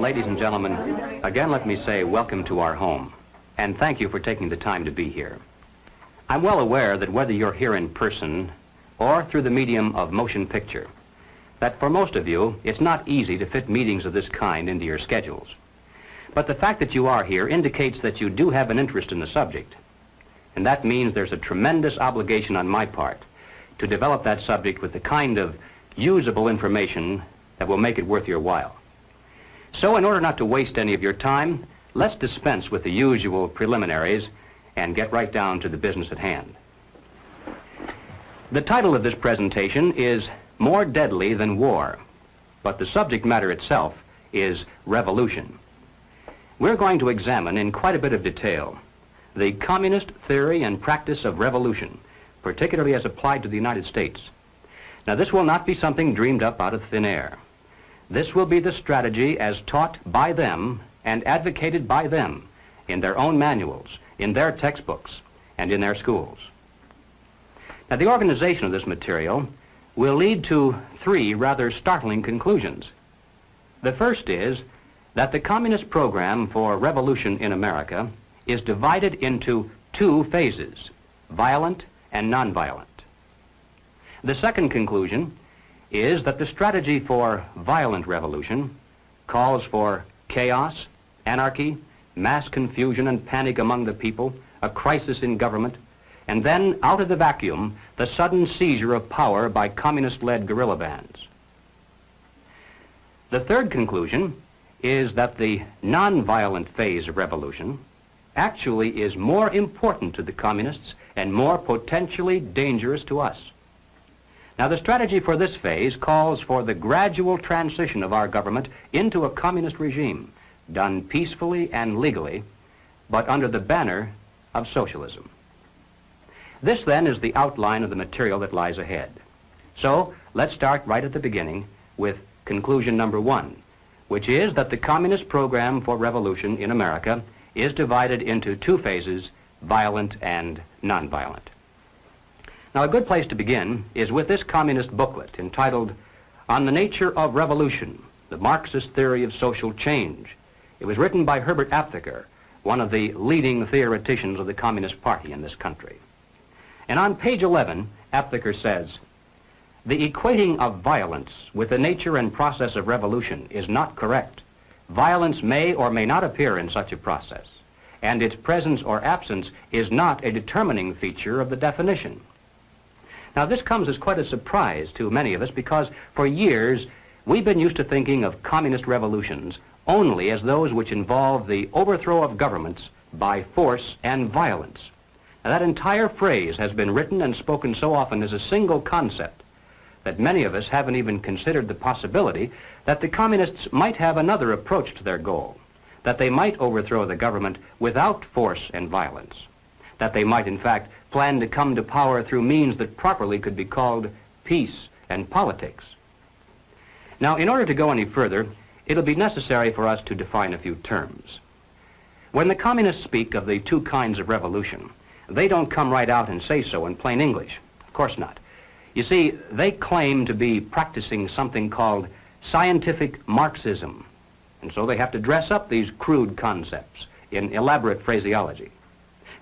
Ladies and gentlemen, again let me say welcome to our home, and thank you for taking the time to be here. I'm well aware that whether you're here in person or through the medium of motion picture, that for most of you, it's not easy to fit meetings of this kind into your schedules. But the fact that you are here indicates that you do have an interest in the subject, and that means there's a tremendous obligation on my part to develop that subject with the kind of usable information that will make it worth your while. So in order not to waste any of your time, let's dispense with the usual preliminaries and get right down to the business at hand. The title of this presentation is More Deadly Than War, but the subject matter itself is revolution. We're going to examine in quite a bit of detail the communist theory and practice of revolution, particularly as applied to the United States. Now, this will not be something dreamed up out of thin air. This will be the strategy as taught by them and advocated by them in their own manuals, in their textbooks, and in their schools. Now, the organization of this material will lead to three rather startling conclusions. The first is that the communist program for revolution in America is divided into two phases, violent and nonviolent. The second conclusion is that the strategy for violent revolution calls for chaos, anarchy, mass confusion and panic among the people, a crisis in government, and then, out of the vacuum, the sudden seizure of power by communist-led guerrilla bands. The third conclusion is that the nonviolent phase of revolution actually is more important to the communists and more potentially dangerous to us. Now, the strategy for this phase calls for the gradual transition of our government into a communist regime, done peacefully and legally, but under the banner of socialism. This, then, is the outline of the material that lies ahead. So, let's start right at the beginning with conclusion number one, which is that the communist program for revolution in America is divided into two phases, violent and nonviolent. Now, a good place to begin is with this communist booklet entitled On the Nature of Revolution, the Marxist Theory of Social Change. It was written by Herbert Aptheker, one of the leading theoreticians of the Communist Party in this country. And on page 11, Aptheker says, "The equating of violence with the nature and process of revolution is not correct. Violence may or may not appear in such a process, and its presence or absence is not a determining feature of the definition." Now, this comes as quite a surprise to many of us because for years we've been used to thinking of communist revolutions only as those which involve the overthrow of governments by force and violence. Now, that entire phrase has been written and spoken so often as a single concept that many of us haven't even considered the possibility that the communists might have another approach to their goal, that they might overthrow the government without force and violence, that they might, in fact, plan to come to power through means that properly could be called peace and politics. Now, in order to go any further, it'll be necessary for us to define a few terms. When the communists speak of the two kinds of revolution, they don't come right out and say so in plain English. Of course not. You see, they claim to be practicing something called scientific Marxism, and so they have to dress up these crude concepts in elaborate phraseology.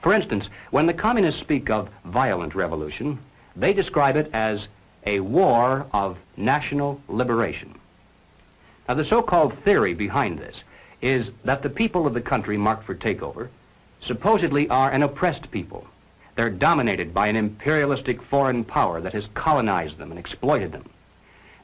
For instance, when the communists speak of violent revolution, they describe it as a war of national liberation. Now, the so-called theory behind this is that the people of the country marked for takeover supposedly are an oppressed people. They're dominated by an imperialistic foreign power that has colonized them and exploited them.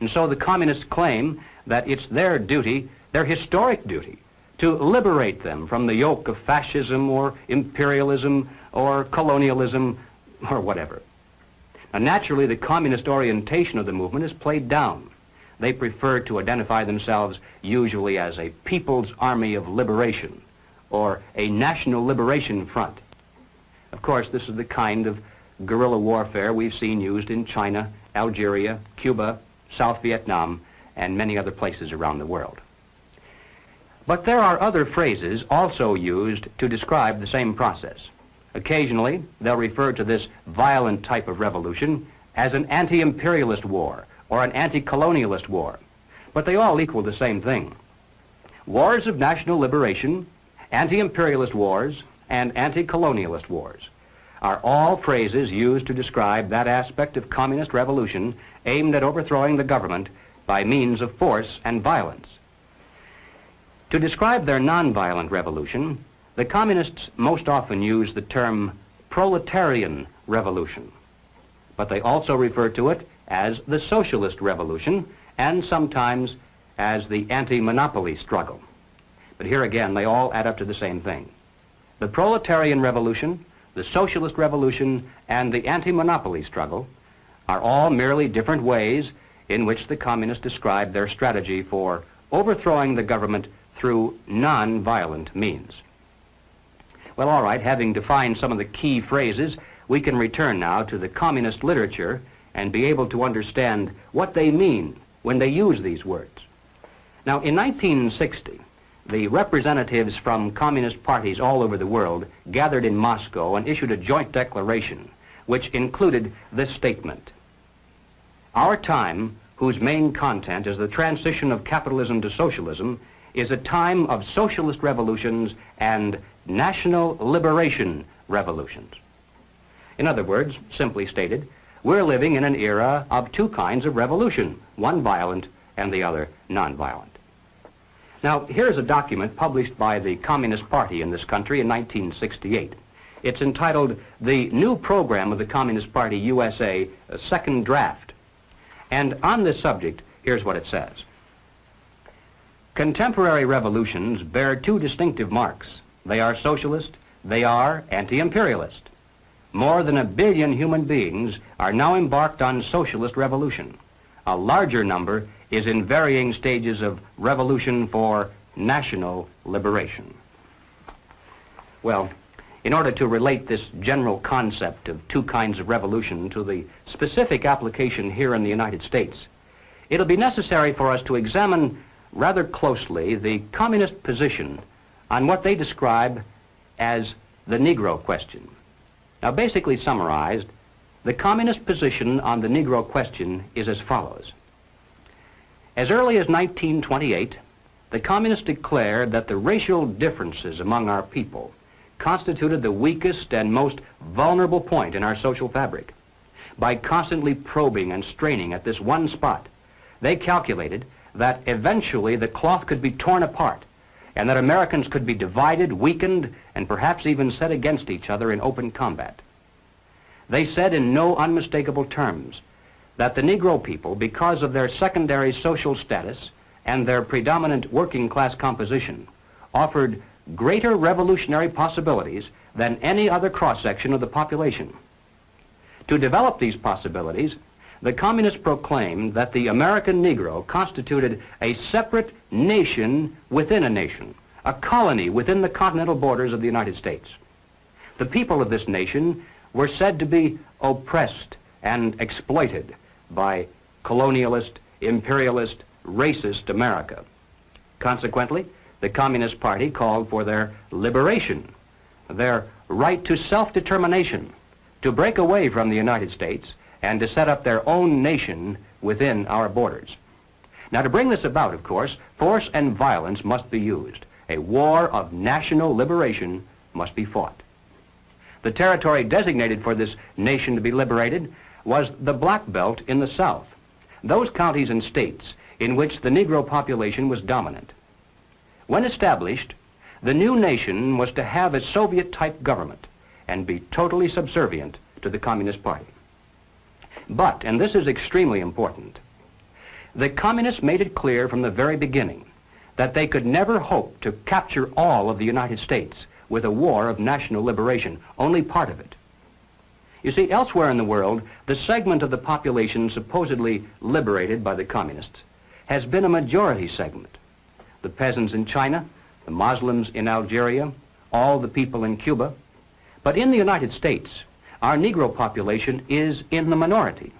And so the communists claim that it's their duty, their historic duty, to liberate them from the yoke of fascism or imperialism or colonialism or whatever. Now, naturally, the communist orientation of the movement is played down. They prefer to identify themselves usually as a People's Army of Liberation or a National Liberation Front. Of course, this is the kind of guerrilla warfare we've seen used in China, Algeria, Cuba, South Vietnam, and many other places around the world. But there are other phrases also used to describe the same process. Occasionally, they'll refer to this violent type of revolution as an anti-imperialist war or an anti-colonialist war, but they all equal the same thing. Wars of national liberation, anti-imperialist wars, and anti-colonialist wars are all phrases used to describe that aspect of communist revolution aimed at overthrowing the government by means of force and violence. To describe their nonviolent revolution, the communists most often use the term proletarian revolution, but they also refer to it as the socialist revolution and sometimes as the anti-monopoly struggle. But here again, they all add up to the same thing. The proletarian revolution, the socialist revolution, and the anti-monopoly struggle are all merely different ways in which the communists describe their strategy for overthrowing the government through non-violent means. Well, all right, having defined some of the key phrases, we can return now to the communist literature and be able to understand what they mean when they use these words. Now, in 1960, the representatives from communist parties all over the world gathered in Moscow and issued a joint declaration which included this statement: "Our time, whose main content is the transition of capitalism to socialism, is a time of socialist revolutions and national liberation revolutions." In other words, simply stated, we're living in an era of two kinds of revolution, one violent and the other nonviolent. Now, here's a document published by the Communist Party in this country in 1968. It's entitled "The New Program of the Communist Party USA, a Second Draft." And on this subject, here's what it says. "Contemporary revolutions bear two distinctive marks. They are socialist, they are anti-imperialist. More than 1 billion human beings are now embarked on socialist revolution. A larger number is in varying stages of revolution for national liberation." Well, in order to relate this general concept of two kinds of revolution to the specific application here in the United States, it'll be necessary for us to examine rather closely the communist position on what they describe as the Negro question. Now, basically summarized, the communist position on the Negro question is as follows. As early as 1928, the communists declared that the racial differences among our people constituted the weakest and most vulnerable point in our social fabric. By constantly probing and straining at this one spot, they calculated that eventually the cloth could be torn apart and that Americans could be divided, weakened, and perhaps even set against each other in open combat. They said in no unmistakable terms that the Negro people, because of their secondary social status and their predominant working class composition, offered greater revolutionary possibilities than any other cross-section of the population. To develop these possibilities, the communists proclaimed that the American Negro constituted a separate nation within a nation, a colony within the continental borders of the United States. The people of this nation were said to be oppressed and exploited by colonialist, imperialist, racist America. Consequently, the Communist Party called for their liberation, their right to self-determination, to break away from the United States and to set up their own nation within our borders. Now, to bring this about, of course, force and violence must be used. A war of national liberation must be fought. The territory designated for this nation to be liberated was the Black Belt in the South, those counties and states in which the Negro population was dominant. When established, the new nation was to have a Soviet-type government and be totally subservient to the Communist Party. But, and this is extremely important, the communists made it clear from the very beginning that they could never hope to capture all of the United States with a war of national liberation, only part of it. You see, elsewhere in the world, the segment of the population supposedly liberated by the communists has been a majority segment. The peasants in China, the Muslims in Algeria, all the people in Cuba. But in the United States, our Negro population is in the minority.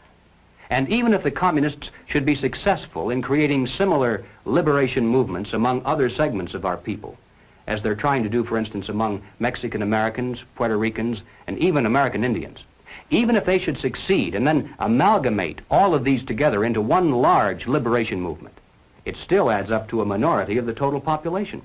And even if the communists should be successful in creating similar liberation movements among other segments of our people, as they're trying to do, for instance, among Mexican Americans, Puerto Ricans, and even American Indians, even if they should succeed and then amalgamate all of these together into one large liberation movement, it still adds up to a minority of the total population.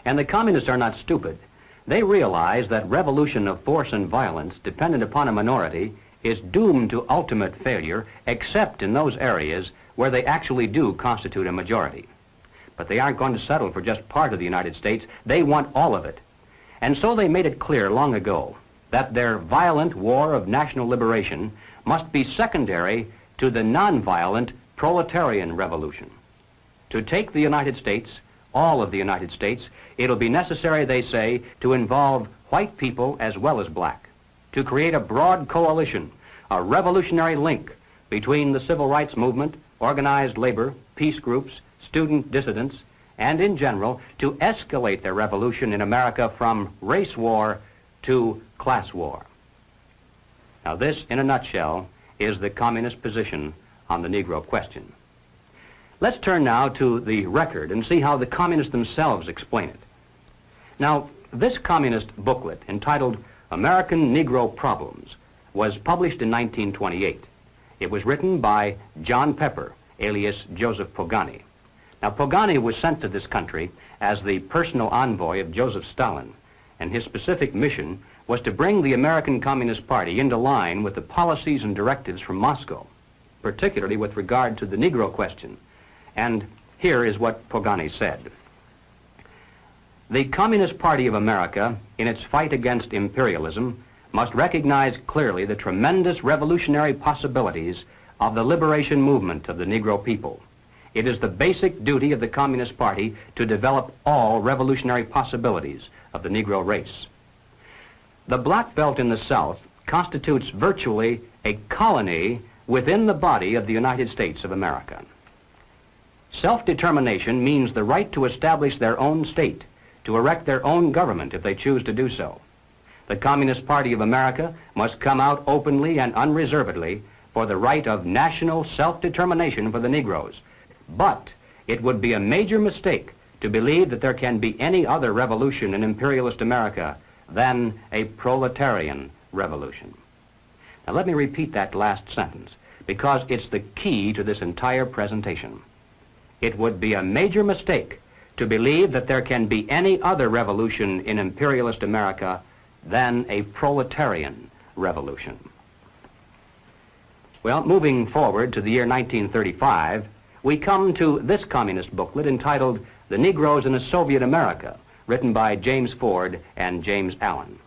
And the communists are not stupid. They realize that revolution of force and violence dependent upon a minority is doomed to ultimate failure, except in those areas where they actually do constitute a majority. But they aren't going to settle for just part of the United States. They want all of it. And so they made it clear long ago that their violent war of national liberation must be secondary to the nonviolent proletarian revolution. To take the United States, all of the United States, it'll be necessary, they say, to involve white people as well as black, to create a broad coalition, a revolutionary link between the civil rights movement, organized labor, peace groups, student dissidents, and in general, to escalate their revolution in America from race war to class war. Now this, in a nutshell, is the communist position on the Negro question. Let's turn now to the record and see how the communists themselves explain it. Now, this communist booklet, entitled American Negro Problems, was published in 1928. It was written by John Pepper, alias Joseph Pogany. Now, Pogany was sent to this country as the personal envoy of Joseph Stalin, and his specific mission was to bring the American Communist Party into line with the policies and directives from Moscow, particularly with regard to the Negro question. And here is what Pogany said. The Communist Party of America, in its fight against imperialism, must recognize clearly the tremendous revolutionary possibilities of the liberation movement of the Negro people. It is the basic duty of the Communist Party to develop all revolutionary possibilities of the Negro race. The Black Belt in the South constitutes virtually a colony within the body of the United States of America. Self-determination means the right to establish their own state, to erect their own government if they choose to do so. The Communist Party of America must come out openly and unreservedly for the right of national self-determination for the Negroes. But it would be a major mistake to believe that there can be any other revolution in imperialist America than a proletarian revolution. Now let me repeat that last sentence, because it's the key to this entire presentation. It would be a major mistake to believe that there can be any other revolution in imperialist America than a proletarian revolution. Well, moving forward to the year 1935, we come to this communist booklet entitled The Negroes in a Soviet America, written by James Ford and James Allen.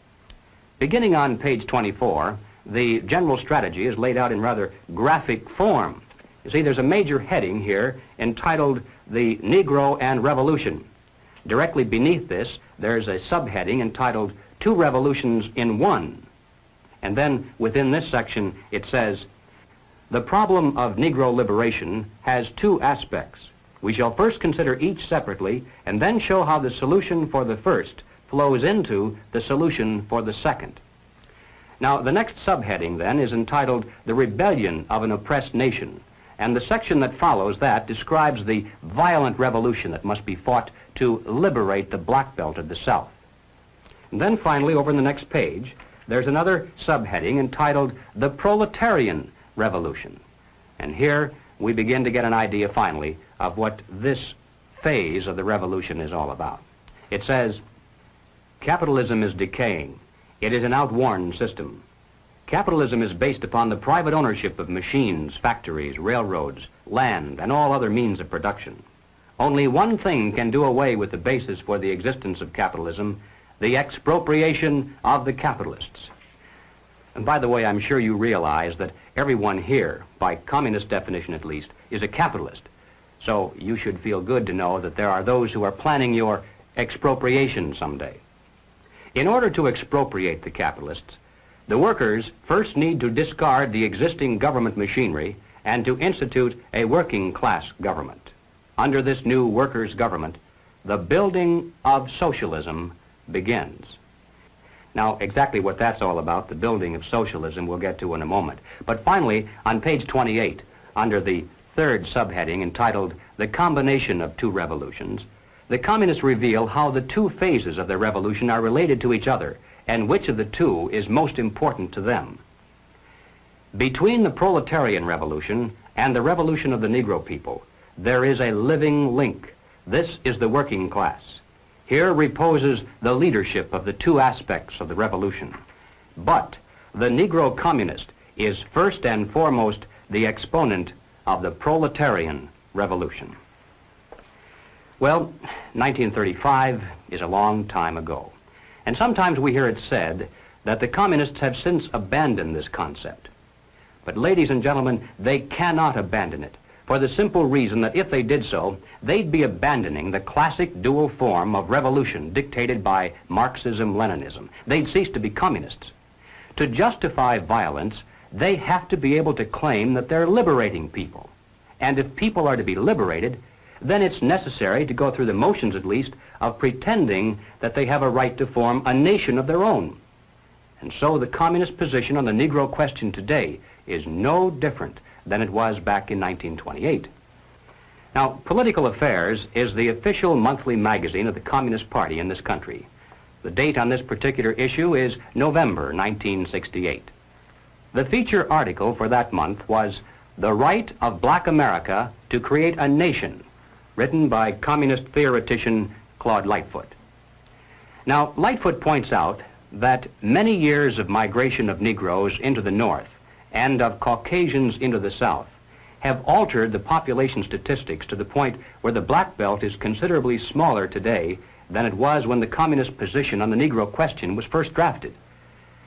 Beginning on page 24, the general strategy is laid out in rather graphic form. You see, there's a major heading here entitled The Negro and Revolution. Directly beneath this, there's a subheading entitled Two Revolutions in One. And then within this section, it says, the problem of Negro liberation has two aspects. We shall first consider each separately and then show how the solution for the first flows into the solution for the second. Now, the next subheading then is entitled The Rebellion of an Oppressed Nation. And the section that follows that describes the violent revolution that must be fought to liberate the Black Belt of the South. And then finally, over in the next page, there's another subheading entitled The Proletarian Revolution. And here we begin to get an idea finally of what this phase of the revolution is all about. It says, capitalism is decaying. It is an outworn system. Capitalism is based upon the private ownership of machines, factories, railroads, land, and all other means of production. Only one thing can do away with the basis for the existence of capitalism, the expropriation of the capitalists. And by the way, I'm sure you realize that everyone here, by communist definition at least, is a capitalist. So you should feel good to know that there are those who are planning your expropriation someday. In order to expropriate the capitalists, the workers first need to discard the existing government machinery and to institute a working class government. Under this new workers' government, the building of socialism begins. Now, exactly what that's all about, the building of socialism, we'll get to in a moment. But finally, on page 28, under the third subheading entitled The Combination of Two Revolutions, the communists reveal how the two phases of their revolution are related to each other and which of the two is most important to them. Between the proletarian revolution and the revolution of the Negro people, there is a living link. This is the working class. Here reposes the leadership of the two aspects of the revolution. But the Negro communist is first and foremost the exponent of the proletarian revolution. Well, 1935 is a long time ago, and sometimes we hear it said that the communists have since abandoned this concept. But ladies and gentlemen, they cannot abandon it, for the simple reason that if they did so, they'd be abandoning the classic dual form of revolution dictated by Marxism-Leninism. They'd cease to be communists. To justify violence, they have to be able to claim that they're liberating people. And if people are to be liberated, then it's necessary to go through the motions, at least, of pretending that they have a right to form a nation of their own. And so the communist position on the Negro question today is no different than it was back in 1928. Now, Political Affairs is the official monthly magazine of the Communist Party in this country. The date on this particular issue is November 1968. The feature article for that month was The Right of Black America to Create a Nation, written by communist theoretician Claude Lightfoot. Now, Lightfoot points out that many years of migration of Negroes into the North and of Caucasians into the South have altered the population statistics to the point where the black belt is considerably smaller today than it was when the communist position on the Negro question was first drafted.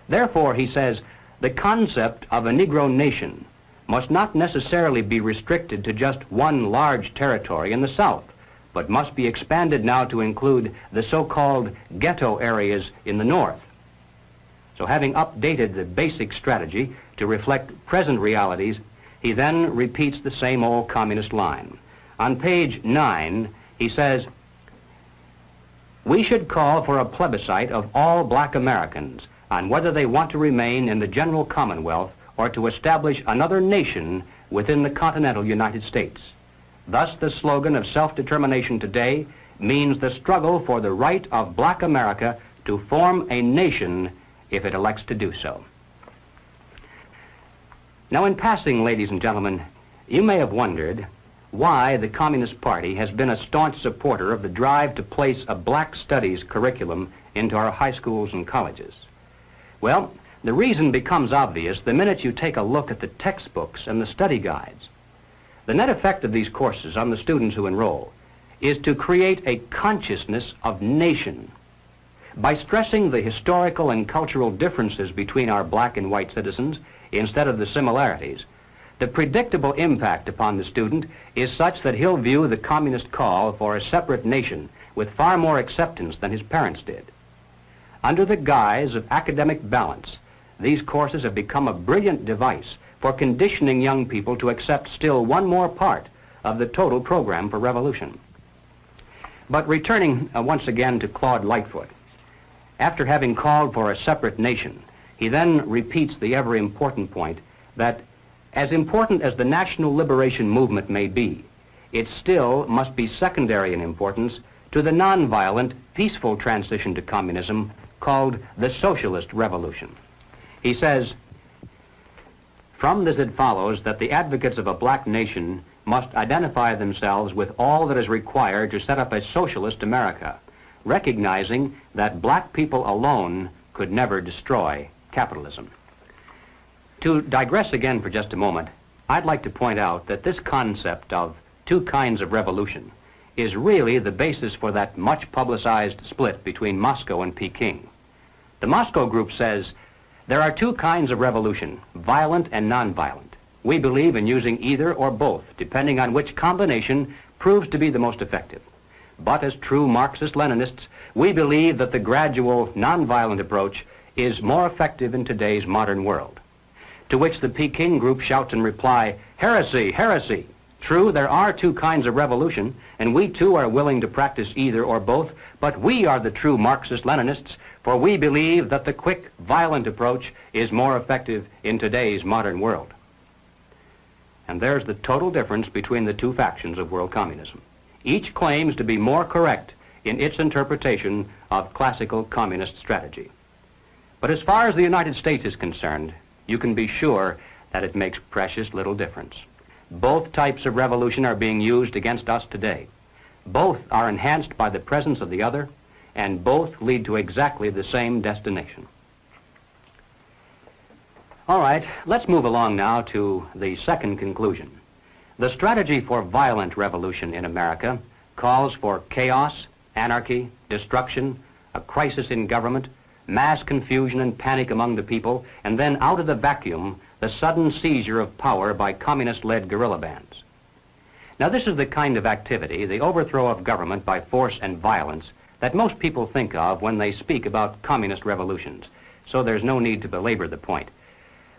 Therefore, he says, the concept of a Negro nation must not necessarily be restricted to just one large territory in the South, but must be expanded now to include the so-called ghetto areas in the North. So having updated the basic strategy to reflect present realities, he then repeats the same old communist line. On page 9, he says, we should call for a plebiscite of all black Americans on whether they want to remain in the general Commonwealth or to establish another nation within the continental United States. Thus, the slogan of self-determination today means the struggle for the right of black America to form a nation if it elects to do so. Now, in passing, ladies and gentlemen, you may have wondered why the Communist Party has been a staunch supporter of the drive to place a black studies curriculum into our high schools and colleges. Well, the reason becomes obvious the minute you take a look at the textbooks and the study guides. The net effect of these courses on the students who enroll is to create a consciousness of nation. By stressing the historical and cultural differences between our black and white citizens instead of the similarities, the predictable impact upon the student is such that he'll view the communist call for a separate nation with far more acceptance than his parents did. Under the guise of academic balance, these courses have become a brilliant device for conditioning young people to accept still one more part of the total program for revolution. But returning once again to Claude Lightfoot, after having called for a separate nation, he then repeats the ever-important point that as important as the national liberation movement may be, it still must be secondary in importance to the nonviolent, peaceful transition to communism called the socialist revolution. He says, from this it follows that the advocates of a black nation must identify themselves with all that is required to set up a socialist America, recognizing that black people alone could never destroy capitalism. To digress again for just a moment, I'd like to point out that this concept of two kinds of revolution is really the basis for that much publicized split between Moscow and Peking. The Moscow group says there are two kinds of revolution, violent and nonviolent. We believe in using either or both, depending on which combination proves to be the most effective. But as true Marxist-Leninists, we believe that the gradual, nonviolent approach is more effective in today's modern world. To which the Peking group shouts in reply, heresy, heresy, True, there are two kinds of revolution, and we too are willing to practice either or both, but we are the true Marxist-Leninists, for we believe that the quick, violent approach is more effective in today's modern world. And there's the total difference between the two factions of world communism. Each claims to be more correct in its interpretation of classical communist strategy. But as far as the United States is concerned, you can be sure that it makes precious little difference. Both types of revolution are being used against us today. Both are enhanced by the presence of the other, and both lead to exactly the same destination. All right, let's move along now to the second conclusion. The strategy for violent revolution in America calls for chaos, anarchy, destruction, a crisis in government, mass confusion and panic among the people, and then out of the vacuum, the sudden seizure of power by communist-led guerrilla bands. Now, this is the kind of activity, the overthrow of government by force and violence, that most people think of when they speak about communist revolutions, so there's no need to belabor the point.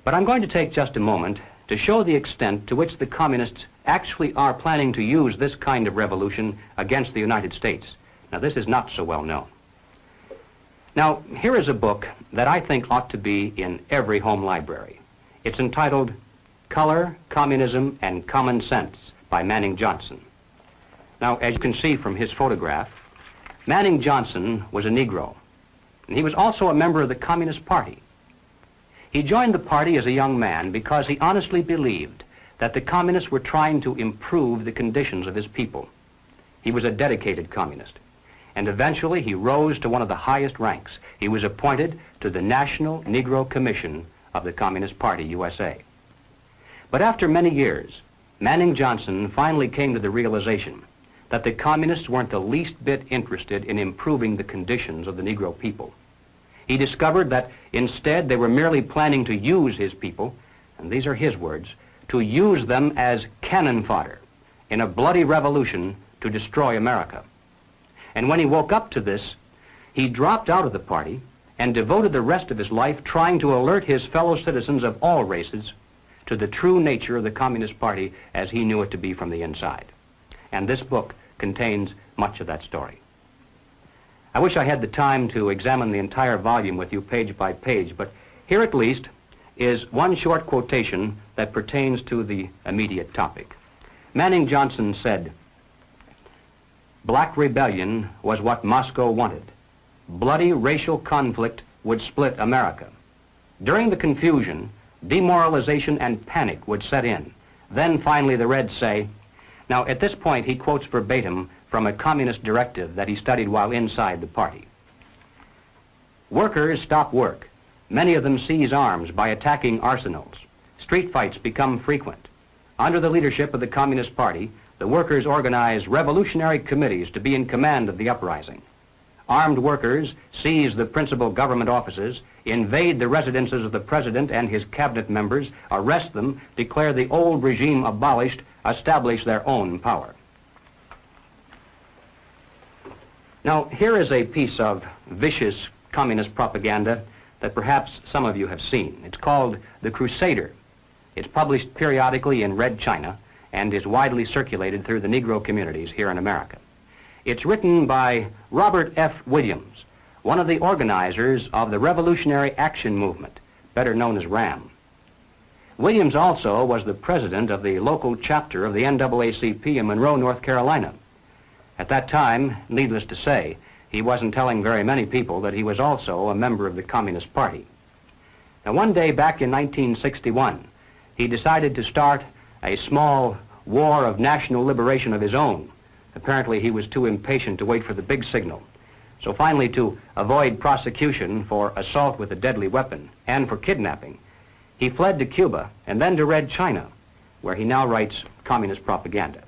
But I'm going to take just a moment to show the extent to which the communists actually are planning to use this kind of revolution against the United States. Now, this is not so well known. Now, here is a book that I think ought to be in every home library. It's entitled Color, Communism, and Common Sense by Manning Johnson. Now, as you can see from his photograph, Manning Johnson was a Negro, and he was also a member of the Communist Party. He joined the party as a young man because he honestly believed that the communists were trying to improve the conditions of his people. He was a dedicated communist, and eventually he rose to one of the highest ranks. He was appointed to the National Negro Commission of the Communist Party, USA. But after many years, Manning Johnson finally came to the realization that the communists weren't the least bit interested in improving the conditions of the Negro people. He discovered that instead they were merely planning to use his people, and these are his words, to use them as cannon fodder in a bloody revolution to destroy America. And when he woke up to this, he dropped out of the party and devoted the rest of his life trying to alert his fellow citizens of all races to the true nature of the Communist Party as he knew it to be from the inside. And this book contains much of that story. I wish I had the time to examine the entire volume with you page by page, but here at least is one short quotation that pertains to the immediate topic. Manning Johnson said, "Black rebellion was what Moscow wanted. Bloody racial conflict would split America. During the confusion, demoralization and panic would set in. Then finally the Reds say," now at this point he quotes verbatim from a communist directive that he studied while inside the party. "Workers stop work. Many of them seize arms by attacking arsenals. Street fights become frequent. Under the leadership of the Communist Party, the workers organize revolutionary committees to be in command of the uprising. Armed workers seize the principal government offices, invade the residences of the president and his cabinet members, arrest them, declare the old regime abolished, establish their own power." Now, here is a piece of vicious communist propaganda that perhaps some of you have seen. It's called The Crusader. It's published periodically in Red China and is widely circulated through the Negro communities here in America. It's written by Robert F. Williams, one of the organizers of the Revolutionary Action Movement, better known as RAM. Williams also was the president of the local chapter of the NAACP in Monroe, North Carolina. At that time, needless to say, he wasn't telling very many people that he was also a member of the Communist Party. Now, one day back in 1961, he decided to start a small war of national liberation of his own. Apparently, he was too impatient to wait for the big signal. So finally, to avoid prosecution for assault with a deadly weapon and for kidnapping, he fled to Cuba and then to Red China, where he now writes communist propaganda.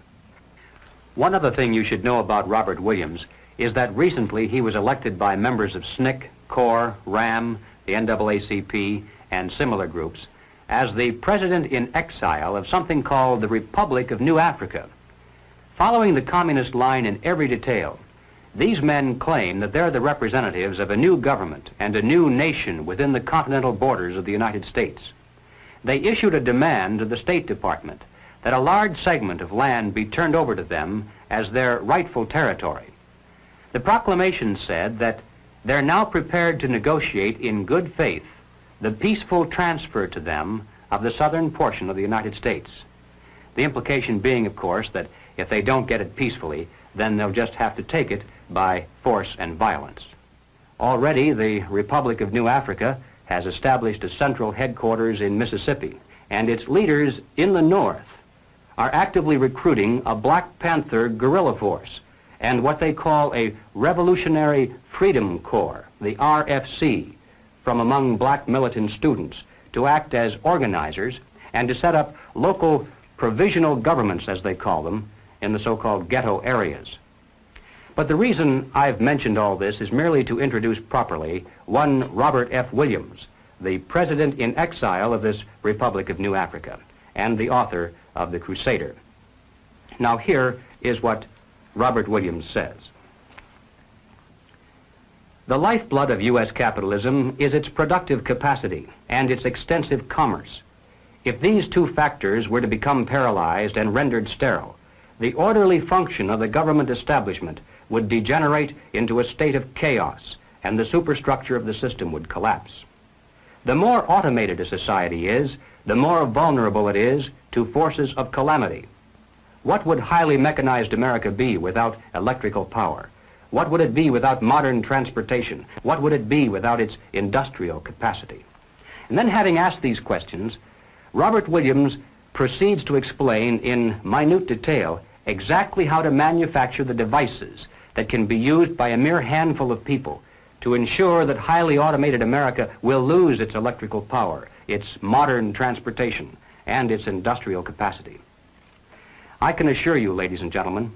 One other thing you should know about Robert Williams is that recently he was elected by members of SNCC, CORE, RAM, the NAACP, and similar groups as the president in exile of something called the Republic of New Africa. Following the communist line in every detail, these men claim that they're the representatives of a new government and a new nation within the continental borders of the United States. They issued a demand to the State Department that a large segment of land be turned over to them as their rightful territory. The proclamation said that they're now prepared to negotiate in good faith the peaceful transfer to them of the southern portion of the United States. The implication being, of course, that if they don't get it peacefully, then they'll just have to take it by force and violence. Already, the Republic of New Africa has established a central headquarters in Mississippi, and its leaders in the north are actively recruiting a Black Panther guerrilla force and what they call a Revolutionary Freedom Corps, the RFC, from among black militant students to act as organizers and to set up local provisional governments, as they call them, in the so-called ghetto areas. But the reason I've mentioned all this is merely to introduce properly one Robert F. Williams, the president in exile of this Republic of New Africa and the author of The Crusader. Now here is what Robert Williams says. The lifeblood of U.S. capitalism is its productive capacity and its extensive commerce. If these two factors were to become paralyzed and rendered sterile, the orderly function of the government establishment would degenerate into a state of chaos, and the superstructure of the system would collapse. The more automated a society is, the more vulnerable it is to forces of calamity. What would highly mechanized America be without electrical power? What would it be without modern transportation? What would it be without its industrial capacity? And then, having asked these questions, Robert Williams proceeds to explain in minute detail exactly how to manufacture the devices that can be used by a mere handful of people to ensure that highly automated America will lose its electrical power, its modern transportation, and its industrial capacity. I can assure you, ladies and gentlemen,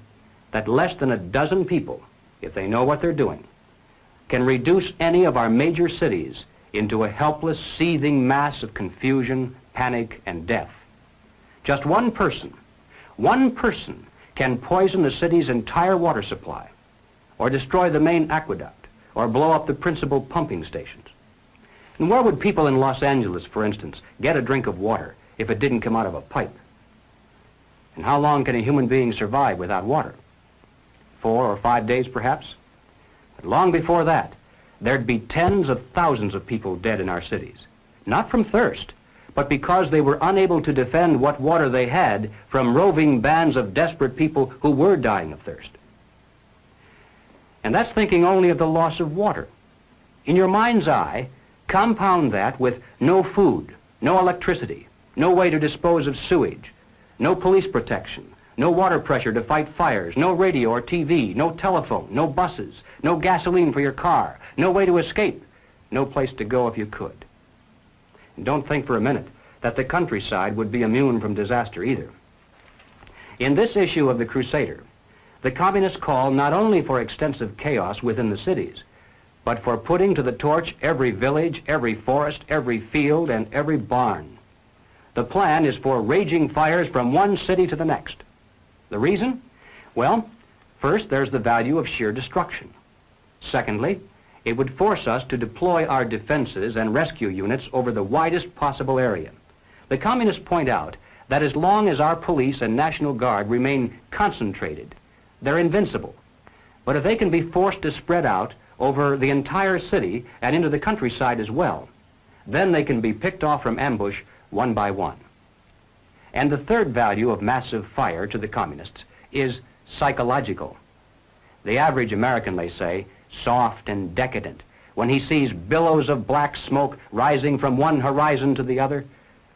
that less than a dozen people, if they know what they're doing, can reduce any of our major cities into a helpless, seething mass of confusion, panic, and death. Just one person can poison the city's entire water supply, or destroy the main aqueduct, or blow up the principal pumping stations. And where would people in Los Angeles, for instance, get a drink of water if it didn't come out of a pipe? And how long can a human being survive without water? 4 or 5 days, perhaps? But long before that, there'd be tens of thousands of people dead in our cities, not from thirst, but because they were unable to defend what water they had from roving bands of desperate people who were dying of thirst. And that's thinking only of the loss of water. In your mind's eye, compound that with no food, no electricity, no way to dispose of sewage, no police protection, no water pressure to fight fires, no radio or TV, no telephone, no buses, no gasoline for your car, no way to escape, no place to go if you could. And don't think for a minute that the countryside would be immune from disaster either. In this issue of The Crusader, the communists call not only for extensive chaos within the cities, but for putting to the torch every village, every forest, every field, and every barn. The plan is for raging fires from one city to the next. The reason? Well, first, there's the value of sheer destruction. Secondly, it would force us to deploy our defenses and rescue units over the widest possible area. The communists point out that as long as our police and National Guard remain concentrated, they're invincible. But if they can be forced to spread out over the entire city and into the countryside as well, then they can be picked off from ambush one by one. And the third value of massive fire to the communists is psychological. The average American, they say, soft and decadent, when he sees billows of black smoke rising from one horizon to the other,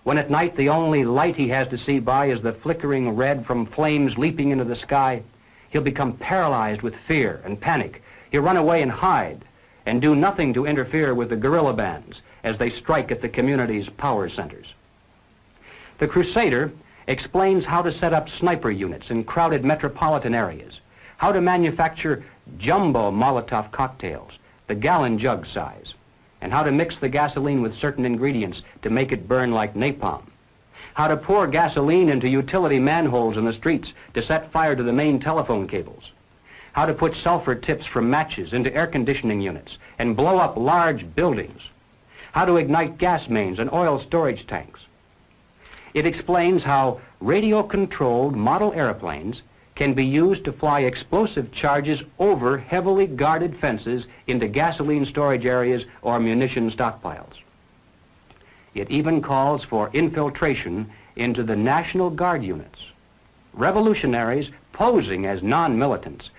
when at night the only light he has to see by is the flickering red from flames leaping into the sky, he'll become paralyzed with fear and panic. He'll run away and hide and do nothing to interfere with the guerrilla bands as they strike at the community's power centers. The Crusader explains how to set up sniper units in crowded metropolitan areas, how to manufacture jumbo Molotov cocktails, the gallon jug size, and how to mix the gasoline with certain ingredients to make it burn like napalm, how to pour gasoline into utility manholes in the streets to set fire to the main telephone cables, how to put sulfur tips from matches into air conditioning units and blow up large buildings, how to ignite gas mains and oil storage tanks. It explains how radio-controlled model airplanes can be used to fly explosive charges over heavily guarded fences into gasoline storage areas or munition stockpiles. It even calls for infiltration into the National Guard units. Revolutionaries posing as non-militants